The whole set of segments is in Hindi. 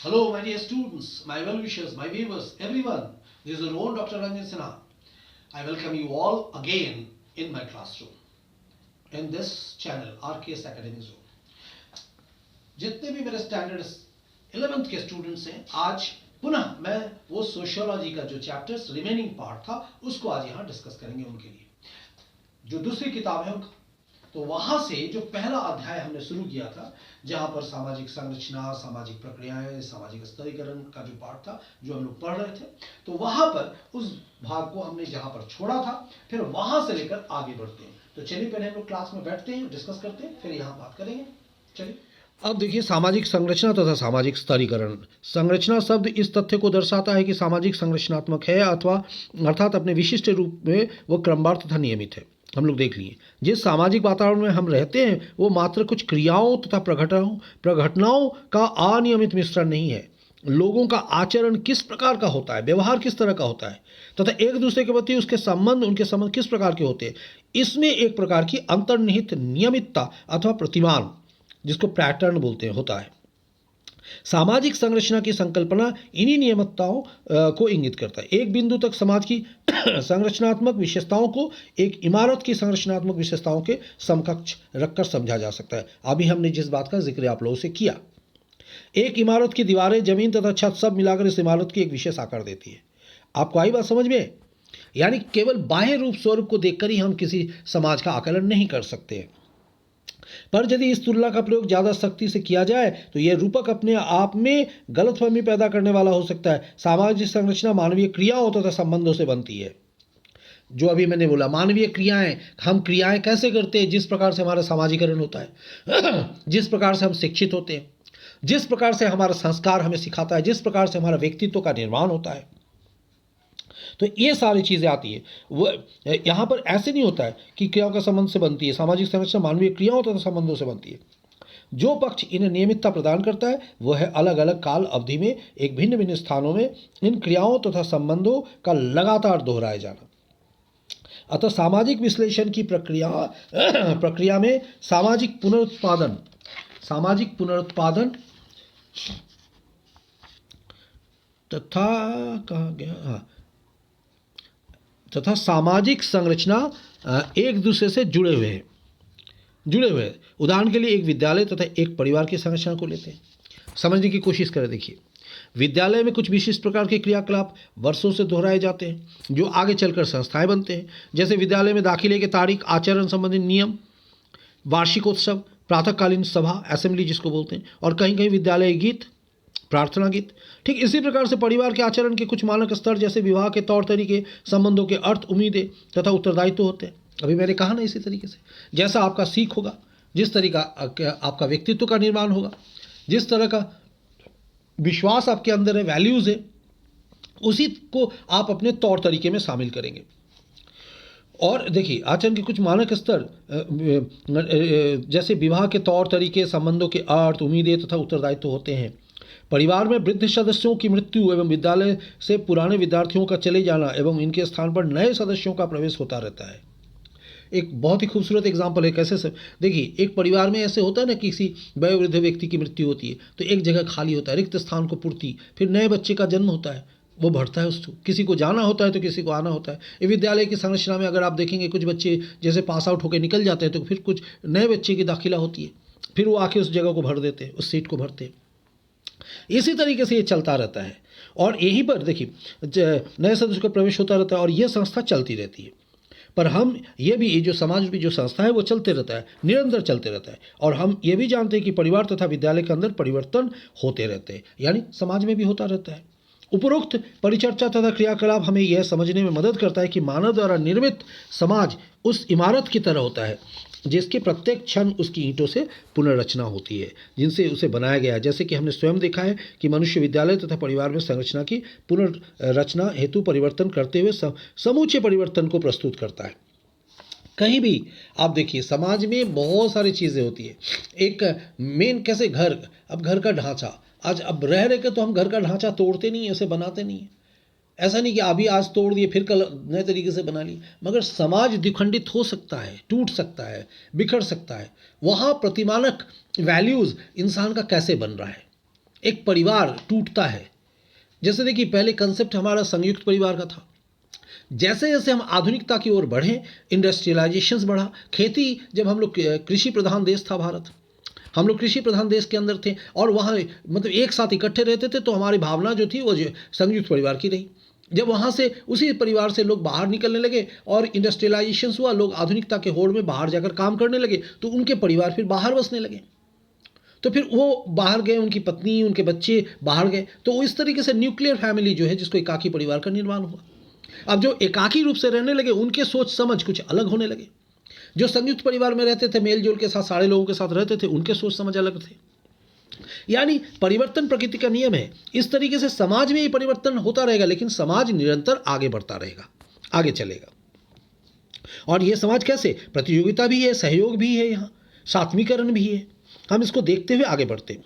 Hello, my dear students, my well-wishers, my viewers, everyone. This is your own Dr. Ranjan Sinha. I welcome you all again in my classroom, in this channel, RKS Academic Zone. जितने भी मेरे स्टैंडर्ड 11th के स्टूडेंट्स हैं, आज पुनः मैं वो सोशियोलॉजी का जो चैप्टर्स रिमेनिंग पार्ट था उसको आज यहाँ डिस्कस करेंगे उनके लिए। जो दूसरी किताब है उनका, तो वहां से जो पहला अध्याय हमने शुरू किया था, जहां पर सामाजिक संरचना, सामाजिक प्रक्रियाएं, सामाजिक स्तरीकरण का जो पार्ट था जो हम लोग पढ़ रहे थे, तो वहां पर उस भाग को हमने जहां पर छोड़ा था फिर वहां से लेकर आगे बढ़ते हैं। तो चलिए पहले हम लोग क्लास में बैठते हैं, डिस्कस करते हैं, फिर यहाँ बात करेंगे। चलिए अब देखिए, सामाजिक संरचना तथा सामाजिक स्तरीकरण। संरचना शब्द इस तथ्य को दर्शाता है कि सामाजिक संरचनात्मक है अथवा अर्थात अपने विशिष्ट रूप में वह क्रमबद्ध तथा नियमित है। हम लोग देख लिए, जिस सामाजिक वातावरण में हम रहते हैं वो मात्र कुछ क्रियाओं तथा प्रघटनाओं का अनियमित मिश्रण नहीं है। लोगों का आचरण किस प्रकार का होता है, व्यवहार किस तरह का होता है तथा एक दूसरे के प्रति उनके संबंध किस प्रकार के होते हैं, इसमें एक प्रकार की अंतर्निहित नियमितता अथवा प्रतिमान, जिसको पैटर्न बोलते हैं, होता है। सामाजिक संरचना की संकल्पना इन्हीं नियमितताओं को इंगित करता है। एक बिंदु तक समाज की संरचनात्मक विशेषताओं को एक इमारत की संरचनात्मक विशेषताओं के समकक्ष रखकर समझा जा सकता है। अभी हमने जिस बात का जिक्र आप लोगों से किया, एक इमारत की दीवारें, जमीन तथा छत सब मिलाकर इस इमारत की एक विशेष आकार देती है। आपको आई बात समझ में? यानी केवल बाह्य रूप स्वरूप को देखकर ही हम किसी समाज का आकलन नहीं कर सकते, पर यदि इस तुलना का प्रयोग ज़्यादा सख्ती से किया जाए तो यह रूपक अपने आप में गलतफहमी पैदा करने वाला हो सकता है। सामाजिक संरचना मानवीय क्रियाओं तथा संबंधों से बनती है। जो अभी मैंने बोला, मानवीय क्रियाएं, हम क्रियाएं कैसे करते हैं, जिस प्रकार से हमारा सामाजिकरण होता है, जिस प्रकार से हम शिक्षित होते हैं, जिस प्रकार से हमारा संस्कार हमें सिखाता है, जिस प्रकार से हमारा व्यक्तित्व का निर्माण होता है, तो ये सारी चीज़ें आती है। वो यहाँ पर ऐसे नहीं होता है कि क्रियाओं का संबंध से बनती है। सामाजिक संरचना मानवीय क्रियाओं तथा संबंधों से बनती है। जो पक्ष इन्हें नियमितता प्रदान करता है वह है अलग अलग काल अवधि में एक भिन्न भिन्न स्थानों में इन क्रियाओं तथा संबंधों का लगातार दोहराया जाना। अतः सामाजिक विश्लेषण की प्रक्रिया में सामाजिक पुनरुत्पादन तथा कहा गया तथा सामाजिक संरचना एक दूसरे से जुड़े हुए हैं। उदाहरण के लिए एक विद्यालय तथा एक परिवार की संरचना को लेते हैं, समझने की कोशिश करें। देखिए, विद्यालय में कुछ विशिष्ट प्रकार के क्रियाकलाप वर्षों से दोहराए जाते हैं जो आगे चलकर संस्थाएं बनते हैं। जैसे विद्यालय में दाखिले की तारीख, आचरण संबंधी नियम, वार्षिकोत्सव, प्रातःकालीन सभा, असेंबली जिसको बोलते हैं, और कहीं कहीं विद्यालय गीत, प्रार्थना गीत। ठीक इसी प्रकार से परिवार के आचरण के कुछ मानक स्तर जैसे विवाह के तौर तरीके, संबंधों के अर्थ, उम्मीदें तथा उत्तरदायित्व होते हैं। अभी मैंने कहा ना, इसी तरीके से जैसा आपका सीख होगा, जिस तरीका आपका व्यक्तित्व का निर्माण होगा, जिस तरह का विश्वास आपके अंदर है, वैल्यूज़ है, उसी को आप अपने तौर तरीके में शामिल करेंगे। और देखिए, आचरण के कुछ मानक स्तर जैसे विवाह के तौर तरीके, संबंधों के अर्थ, उम्मीदें तथा उत्तरदायित्व होते हैं। परिवार में वृद्ध सदस्यों की मृत्यु एवं विद्यालय से पुराने विद्यार्थियों का चले जाना एवं इनके स्थान पर नए सदस्यों का प्रवेश होता रहता है। एक बहुत ही खूबसूरत एग्जाम्पल है कैसे सब। देखिए, एक परिवार में ऐसे होता है ना, किसी वयोवृद्ध व्यक्ति की मृत्यु होती है तो एक जगह खाली होता है, रिक्त स्थान को पूर्ति, फिर नए बच्चे का जन्म होता है, वो बढ़ता है, उसको किसी को जाना होता है तो किसी को आना होता है। ये विद्यालय की संरचना में अगर आप देखेंगे, कुछ बच्चे जैसे पास आउट होकर निकल जाते हैं तो फिर कुछ नए बच्चे की दाखिला होती है, फिर वो आके उस जगह को भर देते हैं, उस सीट को भरते हैं। इसी तरीके से ये चलता रहता है और यहीं पर देखिए नए सदस्य का प्रवेश होता रहता है और यह संस्था चलती रहती है। पर हम ये भी, जो समाज भी जो संस्था है वो चलते रहता है, निरंतर चलते रहता है। और हम ये भी जानते हैं कि परिवार तथा विद्यालय के अंदर परिवर्तन होते रहते हैं, यानी समाज में भी होता रहता है। उपरोक्त परिचर्चा तथा क्रियाकलाप हमें यह समझने में मदद करता है कि मानव द्वारा निर्मित समाज उस इमारत की तरह होता है जिसके प्रत्येक क्षण उसकी ईंटों से पुनर्रचना होती है, जिनसे उसे बनाया गया है। जैसे कि हमने स्वयं देखा है कि मनुष्य विद्यालय तथा परिवार में संरचना की पुनर्रचना हेतु परिवर्तन करते हुए समूचे परिवर्तन को प्रस्तुत करता है। कहीं भी आप देखिए, समाज में बहुत सारी चीज़ें होती है। एक मेन कैसे घर, अब घर का ढांचा, आज अब रह रहे के तो हम घर का ढांचा तोड़ते नहीं है, उसे बनाते नहीं है। ऐसा नहीं कि अभी आज तोड़ दिए फिर कल नए तरीके से बना लिए, मगर समाज द्विखंडित हो सकता है, टूट सकता है, बिखर सकता है। वहाँ प्रतिमानक वैल्यूज़ इंसान का कैसे बन रहा है, एक परिवार टूटता है। जैसे देखिए, पहले कंसेप्ट हमारा संयुक्त परिवार का था। जैसे जैसे हम आधुनिकता की ओर बढ़े, इंडस्ट्रियलाइजेशन बढ़ा, खेती, जब हम लोग कृषि प्रधान देश था भारत, हम लोग कृषि प्रधान देश के अंदर थे और वहाँ मतलब एक साथ इकट्ठे रहते थे, तो हमारी भावना जो थी वो जो संयुक्त परिवार की रही। जब वहाँ से उसी परिवार से लोग बाहर निकलने लगे और इंडस्ट्रियलाइजेशन हुआ, लोग आधुनिकता के होड़ में बाहर जाकर काम करने लगे, तो उनके परिवार फिर बाहर बसने लगे। तो फिर वो बाहर गए, उनकी पत्नी, उनके बच्चे बाहर गए, तो इस तरीके से न्यूक्लियर फैमिली जो है, जिसको एकाकी परिवार का निर्माण हुआ। अब जो एकाकी रूप से रहने लगे, उनके सोच समझ कुछ अलग होने लगे। जो संयुक्त परिवार में रहते थे, मेल जोल के साथ सारे लोगों के साथ रहते थे, उनके सोच समझ अलग थे। यानी परिवर्तन प्रकृति का नियम है। इस तरीके से समाज में ये परिवर्तन होता रहेगा, लेकिन समाज निरंतर आगे बढ़ता रहेगा, आगे चलेगा। और ये समाज कैसे? प्रतियोगिता भी है, सहयोग भी है, यहाँ सात्वीकरण भी है। हम इसको देखते हुए आगे बढ़ते हैं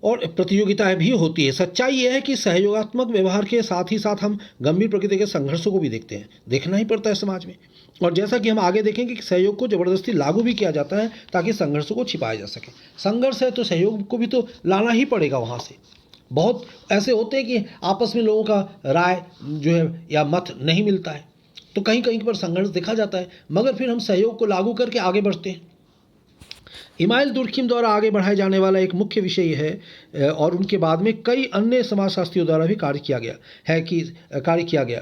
और प्रतियोगिताएं भी होती है। सच्चाई यह है कि सहयोगात्मक व्यवहार के साथ ही साथ हम गंभीर प्रकृति के संघर्षों को भी देखते हैं, देखना ही पड़ता है समाज में। और जैसा कि हम आगे देखेंगे कि सहयोग को जबरदस्ती लागू भी किया जाता है ताकि संघर्षों को छिपाया जा सके। संघर्ष है तो सहयोग को भी तो लाना ही पड़ेगा वहाँ से। बहुत ऐसे होते हैं कि आपस में लोगों का राय जो है या मत नहीं मिलता है, तो कहीं कहीं पर संघर्ष देखा जाता है, मगर फिर हम सहयोग को लागू करके आगे बढ़ते हैं। इमाइल दुर्खिम द्वारा आगे बढ़ाए जाने वाला एक मुख्य विषय यह है, और उनके बाद में कई अन्य समाजशास्त्रियों द्वारा भी कार्य किया गया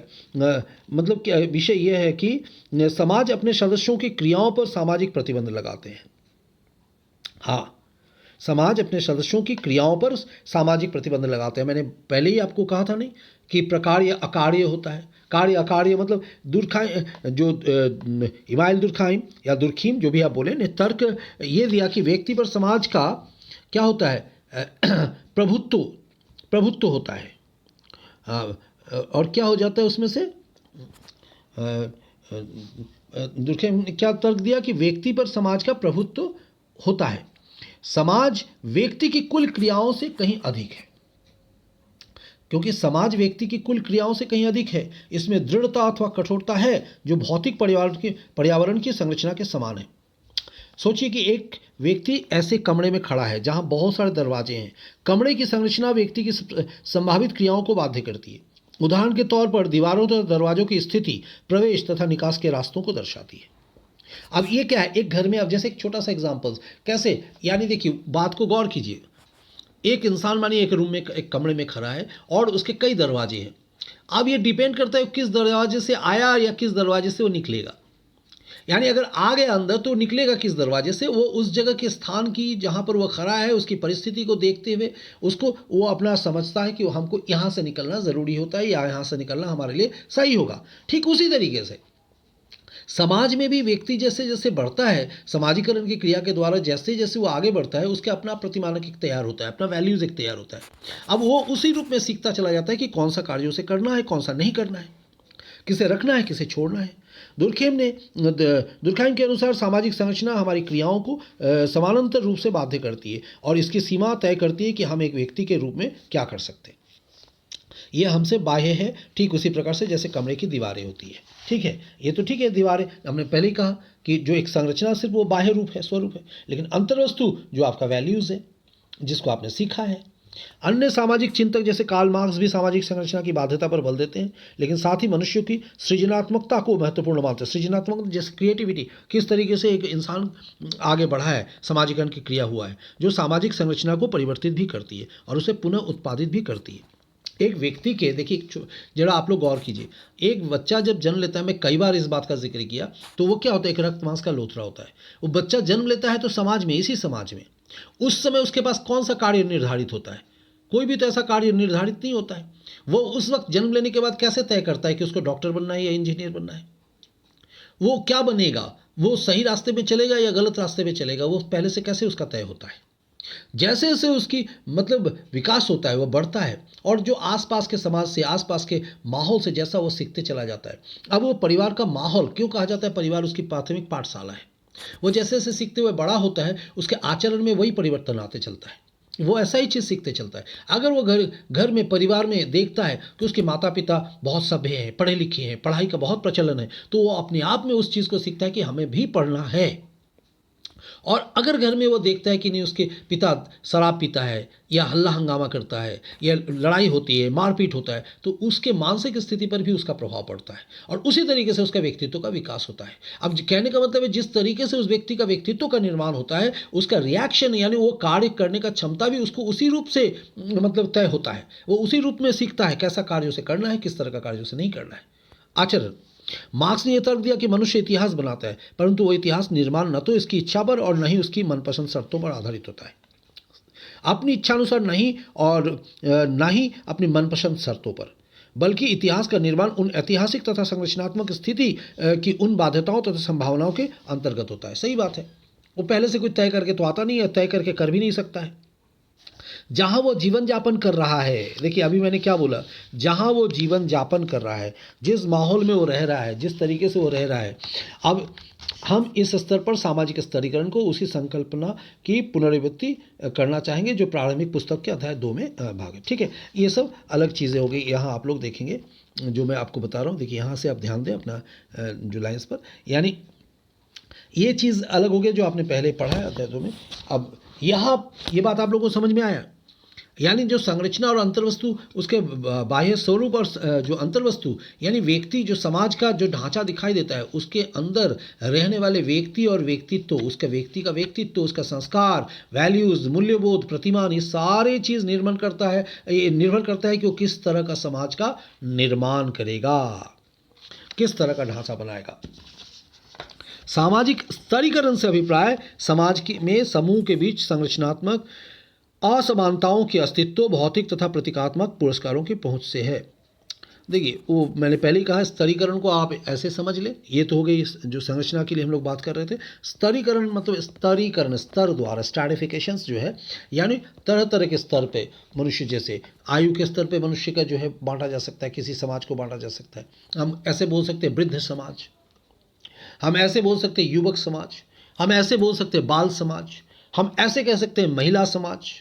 मतलब विषय यह है कि समाज अपने सदस्यों की क्रियाओं पर सामाजिक प्रतिबंध लगाते हैं। हाँ, समाज अपने सदस्यों की क्रियाओं पर सामाजिक प्रतिबंध लगाते हैं। मैंने पहले ही आपको कहा था नहीं कि प्रकार्य अकार्य होता है। कार्य अकार्य मतलब इमाइल दुर्खाइम या दुर्खीम, जो भी आप बोले ने, तर्क ये दिया कि व्यक्ति पर समाज का क्या होता है, प्रभुत्व होता है। और क्या हो जाता है उसमें से, दुर्खीम ने क्या तर्क दिया कि व्यक्ति पर समाज का प्रभुत्व होता है। समाज व्यक्ति की कुल क्रियाओं से कहीं अधिक है, क्योंकि समाज व्यक्ति की कुल क्रियाओं से कहीं अधिक है। इसमें दृढ़ता अथवा कठोरता है जो भौतिक पर्यावरण की संरचना के समान है। सोचिए कि एक व्यक्ति ऐसे कमरे में खड़ा है जहां बहुत सारे दरवाजे हैं। कमरे की संरचना व्यक्ति की संभावित क्रियाओं को बाध्य करती है। उदाहरण के तौर पर दीवारों तथा दरवाजों की स्थिति प्रवेश तथा निकास के रास्तों को दर्शाती है। अब ये क्या है, एक घर में, अब जैसे एक छोटा सा एग्जाम्पल कैसे, यानी देखिए बात को गौर कीजिए। एक इंसान मानिए एक रूम में, एक कमरे में खड़ा है और उसके कई दरवाजे हैं। अब ये डिपेंड करता है किस दरवाजे से आया या किस दरवाजे से वो निकलेगा। यानी अगर आ गया अंदर तो निकलेगा किस दरवाजे से, वो उस जगह के स्थान की जहाँ पर वो खड़ा है उसकी परिस्थिति को देखते हुए उसको वो अपना समझता है कि हमको यहाँ से निकलना ज़रूरी होता है या यहाँ से निकलना हमारे लिए सही होगा। ठीक उसी तरीके से समाज में भी व्यक्ति जैसे जैसे बढ़ता है, समाजीकरण की क्रिया के द्वारा जैसे जैसे वो आगे बढ़ता है, उसके अपना प्रतिमानक एक तैयार होता है, अपना वैल्यूज एक तैयार होता है। अब वो उसी रूप में सीखता चला जाता है कि कौन सा कार्य उसे करना है, कौन सा नहीं करना है, किसे रखना है, किसे छोड़ना है। दुर्खैम के अनुसार सामाजिक संरचना हमारी क्रियाओं को समानांतर रूप से बाध्य करती है और इसकी सीमा तय करती है कि हम एक व्यक्ति के रूप में क्या कर सकते हैं। यह हमसे बाह्य है, ठीक उसी प्रकार से जैसे कमरे की दीवारें होती है। ठीक है, ये तो ठीक है, दीवारें हमने पहले ही कहा कि जो एक संरचना सिर्फ वो बाह्य रूप है, स्वरूप है, लेकिन अंतर्वस्तु जो आपका वैल्यूज़ है, जिसको आपने सीखा है। अन्य सामाजिक चिंतक जैसे कार्ल मार्क्स भी सामाजिक संरचना की बाध्यता पर बल देते हैं, लेकिन साथ ही मनुष्यों की सृजनात्मकता को महत्वपूर्ण मानते हैं। सृजनात्मक जैसे क्रिएटिविटी, किस तरीके से एक इंसान आगे बढ़ा है, समाजीकरण की क्रिया हुआ है, जो सामाजिक संरचना को परिवर्तित भी करती है और उसे पुनः उत्पादित भी करती है। एक व्यक्ति के, देखिए जरा आप लोग गौर कीजिए, एक बच्चा जब जन्म लेता है, मैं कई बार इस बात का जिक्र किया, तो वो क्या होता है, एक रक्त मांस का लोथड़ा होता है। वो बच्चा जन्म लेता है तो समाज में, इसी समाज में उस समय उसके पास कौन सा कार्य निर्धारित होता है? कोई भी तो ऐसा कार्य निर्धारित नहीं होता है। वो उस वक्त जन्म लेने के बाद कैसे तय करता है कि उसको डॉक्टर बनना है या इंजीनियर बनना है? वो क्या बनेगा, वो सही रास्ते में चलेगा या गलत रास्ते में चलेगा, वो पहले से कैसे उसका तय होता है? जैसे जैसे उसकी मतलब विकास होता है, वो बढ़ता है और जो आसपास के समाज से, आसपास के माहौल से जैसा वो सीखते चला जाता है। अब वो परिवार का माहौल, क्यों कहा जाता है परिवार उसकी प्राथमिक पाठशाला है। वो जैसे जैसे सीखते हुए बड़ा होता है, उसके आचरण में वही परिवर्तन आते चलता है, वो ऐसा ही चीज़ सीखते चलता है। अगर वो घर में, परिवार में देखता है कि उसके माता पिता बहुत सभ्य हैं, पढ़े लिखे हैं, पढ़ाई का बहुत प्रचलन है, तो वो अपने आप में उस चीज़ को सीखता है कि हमें भी पढ़ना है। और अगर घर में वो देखता है कि नहीं उसके पिता शराब पीता है या हल्ला हंगामा करता है या लड़ाई होती है, मारपीट होता है, तो उसके मानसिक स्थिति पर भी उसका प्रभाव पड़ता है और उसी तरीके से उसका व्यक्तित्व का विकास होता है। अब कहने का मतलब है जिस तरीके से उस व्यक्ति का व्यक्तित्व का निर्माण होता है, उसका रिएक्शन यानी वो कार्य करने का क्षमता भी उसको उसी रूप से मतलब तय होता है। वो उसी रूप में सीखता है कैसा कार्य उसे करना है, किस तरह का कार्य उसे नहीं करना है। आचरण। मार्क्स ने यह तर्क दिया कि मनुष्य इतिहास बनाता है, परंतु वो इतिहास निर्माण न तो इसकी इच्छा पर और न ही उसकी मनपसंद शर्तों पर आधारित होता है। अपनी इच्छानुसार नहीं और न ही अपनी मनपसंद शर्तों पर, बल्कि इतिहास का निर्माण उन ऐतिहासिक तथा संरचनात्मक स्थिति की उन बाध्यताओं तथा संभावनाओं के अंतर्गत होता है। सही बात है, वो पहले से कुछ तय करके तो आता नहीं है, तय करके कर भी नहीं सकता है। जहाँ वो जीवन यापन कर रहा है, देखिए अभी मैंने क्या बोला, जहाँ वो जीवन यापन कर रहा है, जिस माहौल में वो रह रहा है, जिस तरीके से वो रह रहा है, अब हम इस स्तर पर सामाजिक स्तरीकरण को उसी संकल्पना की पुनरावृत्ति करना चाहेंगे जो प्रारंभिक पुस्तक के अध्याय 2 में भाग है। ठीक है, ये सब अलग चीज़ें हो गई। यहाँ आप लोग देखेंगे जो मैं आपको बता रहा हूँ, देखिए यहाँ से आप ध्यान दें अपना जो लाइन्स पर, यानी ये चीज़ अलग हो गई जो आपने पहले पढ़ा है अध्याय 2 में। अब यहाँ ये बात आप लोगों को समझ में आया, यानी जो संरचना और अंतर्वस्तु, उसके बाह्य स्वरूप और जो अंतर्वस्तु यानी व्यक्ति, जो समाज का जो ढांचा दिखाई देता है, उसके अंदर रहने वाले व्यक्ति और व्यक्तित्व, उसका व्यक्ति का व्यक्तित्व, उसका संस्कार, वैल्यूज, मूल्यबोध, प्रतिमान, ये सारे चीज़ निर्भर करता है कि वो किस तरह का समाज का निर्माण करेगा, किस तरह का ढांचा बनाएगा। सामाजिक स्तरीकरण से अभिप्राय समाज में समूह के बीच संरचनात्मक असमानताओं के अस्तित्व भौतिक तथा प्रतीकात्मक पुरस्कारों की पहुंच से है। देखिए वो मैंने पहले ही कहा, स्तरीकरण को आप ऐसे समझ लें, ये तो हो गई जो संरचना के लिए हम लोग बात कर रहे थे। स्तरीकरण मतलब स्तरीकरण, स्तर द्वारा, स्ट्रैटिफिकेशंस जो है, यानी तरह तरह के स्तर पे मनुष्य, जैसे आयु के स्तर पे मनुष्य का जो है बांटा जा सकता है, किसी समाज को बांटा जा सकता है। हम ऐसे बोल सकते हैं वृद्ध समाज, हम ऐसे बोल सकते हैं युवक समाज, हम ऐसे बोल सकते हैं बाल समाज, हम ऐसे कह सकते हैं महिला समाज,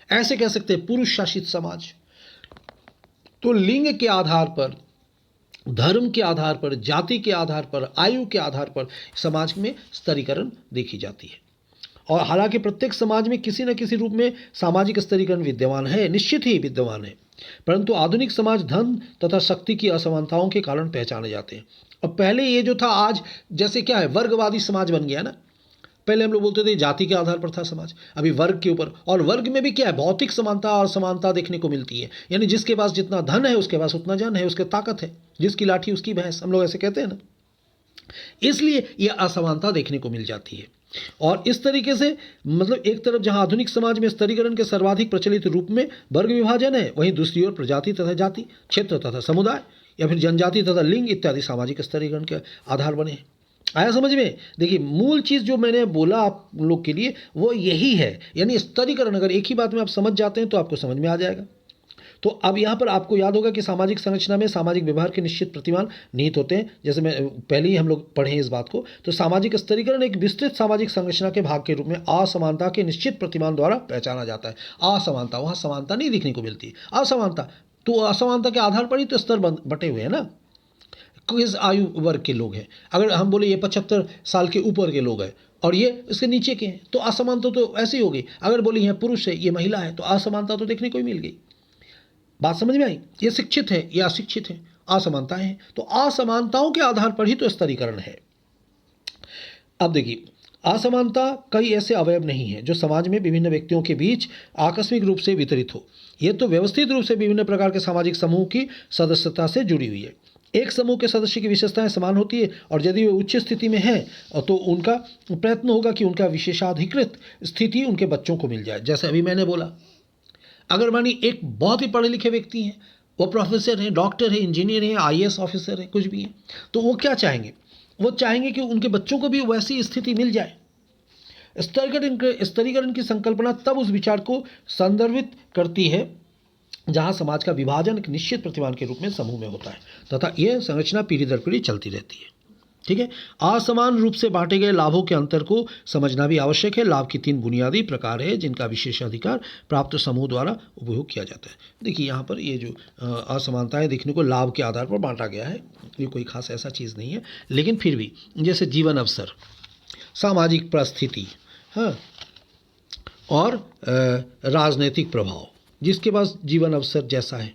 ऐसे कह सकते हैं पुरुष शासित समाज। तो लिंग के आधार पर, धर्म के आधार पर, जाति के आधार पर, आयु के आधार पर समाज में स्तरीकरण देखी जाती है। और हालांकि प्रत्येक समाज में किसी न किसी रूप में सामाजिक स्तरीकरण विद्यमान है, निश्चित ही विद्यमान है, परंतु आधुनिक समाज धन तथा शक्ति की असमानताओं के कारण पहचाने जाते हैं। अब पहले ये जो था, आज जैसे क्या है, वर्गवादी समाज बन गया ना। पहले हम लोग बोलते थे जाति के आधार पर था समाज, अभी वर्ग के ऊपर, और वर्ग में भी क्या है, भौतिक समानता और समानता देखने को मिलती है। यानी जिसके पास जितना धन है उसके पास उतना जन है, उसके ताकत है, जिसकी लाठी उसकी भैंस, हम लोग ऐसे कहते हैं ना। इसलिए यह असमानता देखने को मिल जाती है। और इस तरीके से मतलब एक तरफ जहां आधुनिक समाज में स्तरीकरण के सर्वाधिक प्रचलित रूप में वर्ग विभाजन है, वहीं दूसरी ओर प्रजाति तथा जाति, क्षेत्र तथा समुदाय या फिर जनजाति तथा लिंग इत्यादि सामाजिक स्तरीकरण के आधार बने हैं। आया समझ में? देखिए मूल चीज़ जो मैंने बोला आप लोग के लिए वो यही है, यानी स्तरीकरण। अगर एक ही बात में आप समझ जाते हैं तो आपको समझ में आ जाएगा। तो अब यहाँ पर आपको याद होगा कि सामाजिक संरचना में सामाजिक व्यवहार के निश्चित प्रतिमान निहित होते हैं। जैसे मैं पहले ही हम लोग पढ़े इस बात को, तो सामाजिक स्तरीकरण एक विस्तृत सामाजिक संरचना के भाग के रूप में असमानता के निश्चित प्रतिमान द्वारा पहचाना जाता है। असमानता, वहाँ समानता नहीं दिखने को मिलती, असमानता। तो असमानता के आधार पर ही तो स्तर बटे हुए हैं ना, किस आयु वर्ग के लोग हैं। अगर हम बोले ये 75 साल के ऊपर के लोग हैं और ये इसके नीचे के हैं, तो असमानता तो ऐसी हो गई। अगर बोले ये पुरुष है ये महिला है, तो असमानता तो देखने को ही मिल गई। बात समझ में आई? ये शिक्षित है ये अशिक्षित है, असमानताएं हैं। तो असमानताओं के आधार पर ही तो स्तरीकरण है। अब देखिए, असमानता कई ऐसे अवयव नहीं है जो समाज में विभिन्न व्यक्तियों के बीच आकस्मिक रूप से वितरित हो। यह तो व्यवस्थित रूप से विभिन्न प्रकार के सामाजिक समूह की सदस्यता से जुड़ी हुई है। एक समूह के सदस्य की विशेषताएं समान होती है और यदि वे उच्च स्थिति में हैं तो उनका प्रयत्न होगा कि उनका विशेषाधिकृत स्थिति उनके बच्चों को मिल जाए। जैसे अभी मैंने बोला, अगर मानी एक बहुत ही पढ़े लिखे व्यक्ति हैं, वो प्रोफेसर है, डॉक्टर है, इंजीनियर है, IAS ऑफिसर है, कुछ भी है, तो वो क्या चाहेंगे? वो चाहेंगे कि उनके बच्चों को भी वैसी स्थिति मिल जाए। स्तरीकरण की संकल्पना तब उस विचार को संदर्भित करती है जहां समाज का विभाजन एक निश्चित प्रतिमान के रूप में समूह में होता है तथा यह संरचना पीढ़ी दर पीढ़ी चलती रहती है। ठीक है, असमान रूप से बांटे गए लाभों के अंतर को समझना भी आवश्यक है। लाभ की 3 बुनियादी प्रकार है जिनका विशेषाधिकार प्राप्त समूह द्वारा उपभोग किया जाता है। देखिए यहाँ पर ये जो असमानताएं देखने को लाभ के आधार पर बांटा गया है, ये कोई खास ऐसा चीज़ नहीं है, लेकिन फिर भी जैसे जीवन अवसर, सामाजिक परिस्थिति, हाँ, और राजनीतिक प्रभाव, जिसके पास जीवन अवसर जैसा है।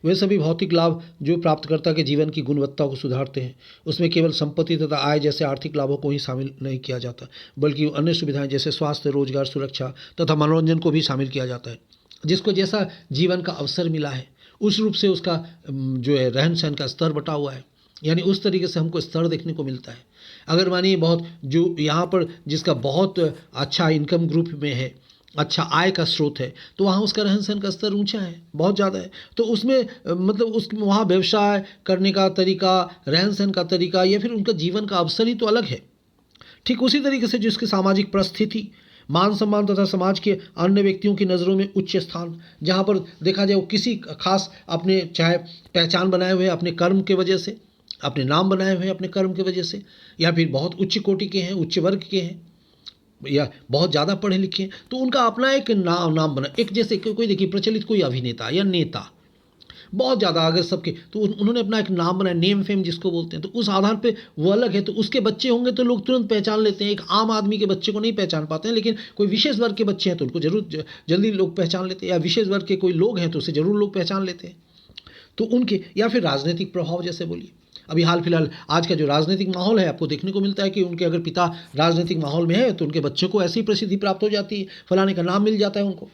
वे सभी भौतिक लाभ जो प्राप्तकर्ता के जीवन की गुणवत्ता को सुधारते हैं, उसमें केवल संपत्ति तथा आय जैसे आर्थिक लाभों को ही शामिल नहीं किया जाता, बल्कि अन्य सुविधाएं जैसे स्वास्थ्य, रोजगार, सुरक्षा तथा मनोरंजन को भी शामिल किया जाता है। जिसको जैसा जीवन का अवसर मिला है उस रूप से उसका जो है रहन सहन का स्तर बटा हुआ है, यानी उस तरीके से हमको स्तर देखने को मिलता है। अगर मानिए बहुत जो यहाँ पर जिसका बहुत अच्छा इनकम ग्रुप में है, अच्छा आय का स्रोत है, तो वहाँ उसका रहन सहन का स्तर ऊंचा है, बहुत ज़्यादा है। तो उसमें मतलब उस वहाँ व्यवसाय करने का तरीका, रहन सहन का तरीका या फिर उनका जीवन का अवसर ही तो अलग है। ठीक उसी तरीके से जिसकी सामाजिक परिस्थिति, मान सम्मान तथा समाज के अन्य व्यक्तियों की नज़रों में उच्च स्थान, जहाँ पर देखा जाए वो किसी खास अपने चाहे पहचान बनाए हुए अपने कर्म के वजह से, अपने नाम बनाए हुए अपने कर्म की वजह से, या फिर बहुत उच्च कोटि के हैं, उच्च वर्ग के हैं, या बहुत ज़्यादा पढ़े लिखे हैं, तो उनका अपना एक नाम बना। एक जैसे कोई देखिए प्रचलित कोई अभिनेता या नेता बहुत ज़्यादा अगर सबके, तो उन्होंने अपना एक नाम बनाया, नेम फेम जिसको बोलते हैं, तो उस आधार पे वो अलग है। तो उसके बच्चे होंगे तो लोग तुरंत पहचान लेते हैं। एक आम आदमी के बच्चे को नहीं पहचान पाते हैं, लेकिन कोई विशेष वर्ग के बच्चे हैं तो उनको जरूर जल्दी लोग पहचान लेते हैं, या विशेष वर्ग के कोई लोग हैं तो उसे जरूर लोग पहचान लेते हैं। तो उनके, या फिर राजनीतिक प्रभाव जैसे बोलिए, अभी हाल फिलहाल आज का जो राजनीतिक माहौल है आपको देखने को मिलता है कि उनके अगर पिता राजनीतिक माहौल में है तो उनके बच्चों को ऐसी प्रसिद्धि प्राप्त हो जाती है, फलाने का नाम मिल जाता है उनको,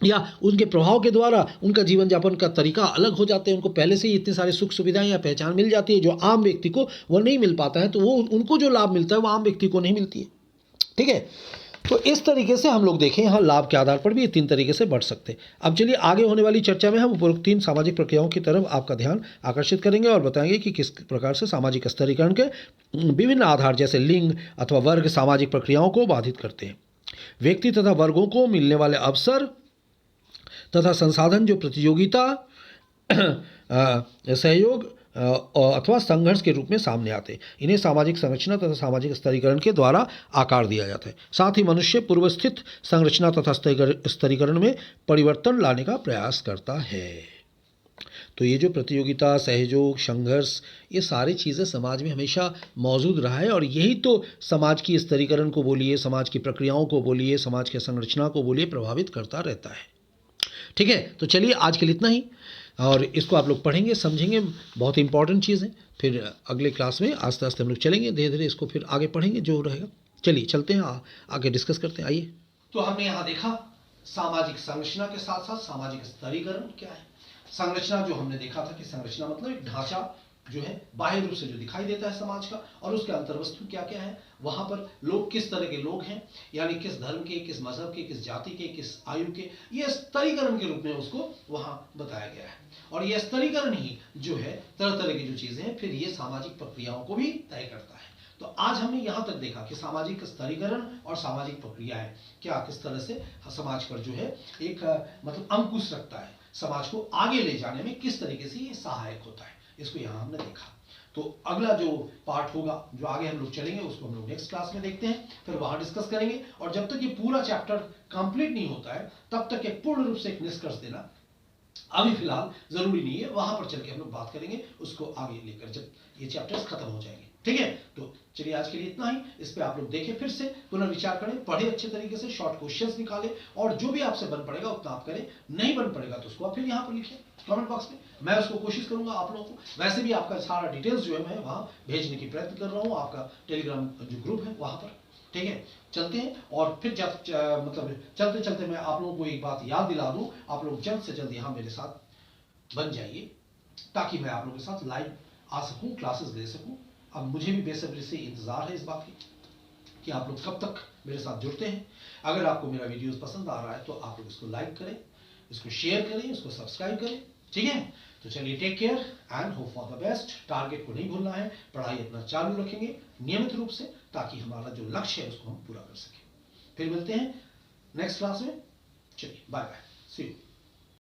या उनके प्रभाव के द्वारा उनका जीवन यापन का तरीका अलग हो जाते हैं। उनको पहले से ही इतने सारे सुख सुविधाएं या पहचान मिल जाती है जो आम व्यक्ति को वो नहीं मिल पाता है, तो वो उनको जो लाभ मिलता है वो आम व्यक्ति को नहीं मिलती है। ठीक है, तो इस तरीके से हम लोग देखें यहाँ लाभ के आधार पर भी ये 3 तरीके से बढ़ सकते हैं। अब चलिए आगे होने वाली चर्चा में हम उपरोक्त 3 सामाजिक प्रक्रियाओं की तरफ आपका ध्यान आकर्षित करेंगे और बताएंगे कि किस प्रकार से सामाजिक स्तरीकरण के विभिन्न आधार जैसे लिंग अथवा वर्ग सामाजिक प्रक्रियाओं को बाधित करते हैं। व्यक्ति तथा वर्गों को मिलने वाले अवसर तथा संसाधन जो प्रतियोगिता, सहयोग अथवा संघर्ष के रूप में सामने आते हैं, इन्हें सामाजिक संरचना तथा सामाजिक स्तरीकरण के द्वारा आकार दिया जाता है। साथ ही मनुष्य पूर्वस्थित संरचना तथा स्तरीकरण में परिवर्तन लाने का प्रयास करता है। तो ये जो प्रतियोगिता, सहयोग, संघर्ष, ये सारी चीज़ें समाज में हमेशा मौजूद रहा है, और यही तो समाज की स्तरीकरण को बोलिए, समाज की प्रक्रियाओं को बोलिए, समाज के संरचना को बोलिए, प्रभावित करता रहता है। ठीक है, तो चलिए आज के लिए इतना ही, और इसको आप लोग पढ़ेंगे, समझेंगे, बहुत इंपॉर्टेंट चीज़ है। फिर अगले क्लास में आस्ते आस्ते हम लोग चलेंगे, धीरे धीरे इसको फिर आगे पढ़ेंगे जो रहेगा। चलिए चलते हैं, आगे डिस्कस करते हैं। आइए, तो हमने यहाँ देखा सामाजिक संरचना के साथ साथ सामाजिक स्तरीकरण क्या है। संरचना जो हमने देखा था कि संरचना मतलब एक ढांचा जो है बाह्य रूप से जो दिखाई देता है समाज का, और उसके अंतर्वस्तु क्या क्या है, वहां पर लोग किस तरह के लोग हैं, यानी किस धर्म के, किस मजहब के, किस जाति के, किस आयु के, ये स्तरीकरण के रूप में उसको वहां बताया गया है। और ये स्तरीकरण ही जो है तरह तरह की जो चीजें हैं, फिर ये सामाजिक प्रक्रियाओं को भी तय करता है। तो आज हमने यहां तक देखा कि सामाजिक स्तरीकरण और सामाजिक प्रक्रियाएं क्या किस तरह से समाज पर जो है एक मतलब अंकुश रखता है, समाज को आगे ले जाने में किस तरीके से ये सहायक होता है, इसको यहां हमने देखा। तो अगला जो पार्ट होगा, जो आगे हम लोग चलेंगे, उसको हम लोग नेक्स्ट क्लास में देखते हैं, फिर वहां डिस्कस करेंगे। और जब तक ये पूरा चैप्टर कंप्लीट नहीं होता है तब तक एक पूर्ण रूप से एक निष्कर्ष देना अभी फिलहाल जरूरी नहीं है, वहां पर चल के हम लोग बात करेंगे उसको आगे लेकर जब ये चैप्टर्स खत्म हो जाएंगे। ठीक है, तो चलिए आज के लिए इतना ही। इस पे आप लोग देखें, फिर से पुनर्विचार करें, पढ़े अच्छे तरीके से, शॉर्ट क्वेश्चंस निकालें, और जो भी आपसे बन पड़ेगा उतना आप करें, नहीं बन पड़ेगा तो उसको आप फिर यहाँ पर लिखें कमेंट बॉक्स में, मैं उसको कोशिश करूंगा आप लोगों को। वैसे भी आपका सारा डिटेल्स जो है मैं वहाँ भेजने की प्रयत्न कर रहा हूँ, आपका टेलीग्राम जो ग्रुप है वहाँ पर। ठीक है, चलते हैं, और फिर जब मतलब चलते चलते मैं आप लोगों को एक बात याद दिला दूं, आप लोग जल्द से जल्द यहाँ मेरे साथ बन जाइए ताकि मैं आप लोगों के साथ लाइव आ सकूं, क्लासेस ले सकूं। अब मुझे भी बेसब्री से इंतजार है इस बात की कि आप लोग कब तक मेरे साथ जुड़ते हैं। अगर आपको मेरा वीडियोस पसंद आ रहा है तो आप लोग इसको लाइक करें, इसको शेयर करें, इसको सब्सक्राइब करें। ठीक है, तो चलिए, take care and hope for the best. Target को नहीं भूलना है, पढ़ाई अपना चालू रखेंगे नियमित रूप से, ताकि हमारा जो लक्ष्य है उसको हम पूरा कर सकें। फिर मिलते हैं नेक्स्ट क्लास में। चलिए, बाय बाय, सी यू।